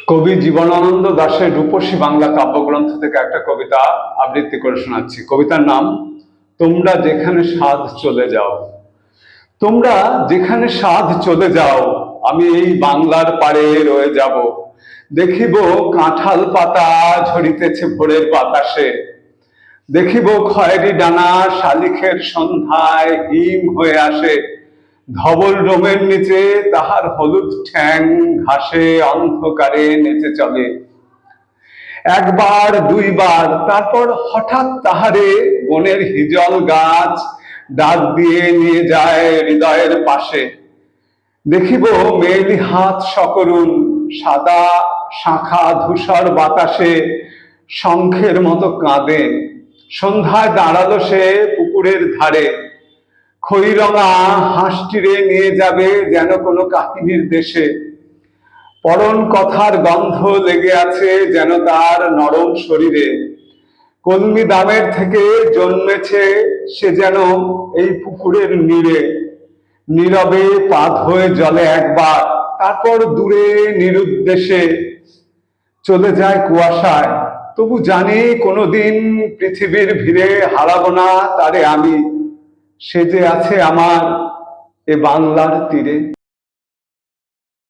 কবি জীবনানন্দ দাশের রূপসী বাংলা কাব্যগ্রন্থ থেকে একটা কবিতা আবৃত্তি করে শোনাচ্ছি। কবিতার নাম তোমরা যেখানে সাধ চলে যাও। তোমরা যেখানে সাধ চলে যাও, আমি এই বাংলার পাড়ে রয়ে যাব। দেখিব কাঁঠাল পাতা ঝরিতেছে ভোরের বাতাসে, দেখিব খয়েরি ডানা শালিখের সন্ধ্যায় হিম হয়ে আসে। ধবল রোমের নিচে তাহার হলুদ ঠ্যাং ঘাসে অন্ধকারে নেচে চলে। একবার দুইবার, তারপর হঠাৎ তাহারে বনের হিজল গাছ ডাক দিয়ে নিয়ে যায় হৃদয়ের পাশে। দেখিব মেয়েলি হাত সকরুণ, সাদা শাখা ধূসর বাতাসে শঙ্খের মতো কাঁদে। সন্ধ্যায় দাঁড়ালো সে পুকুরের ধারে, খইরঙা হাঁসটিরে নিয়ে যাবে যেন কোনো কাহিনীর দেশে। পরন কথার গন্ধ লেগে আছে যেন তার নরম শরীরে। কলমি দামের থেকে জন্মেছে সে যেন এই পুকুরের নীড়ে। নীরবে পা ধোয় জলে একবার, তারপর দূরে নিরুদ্দেশে চলে যায় কুয়াশায়। তবু জানি কোনোদিন পৃথিবীর ভিড়ে হারাবো না তারে আমি। সে যে আছে আমার এ বাংলার তীরে।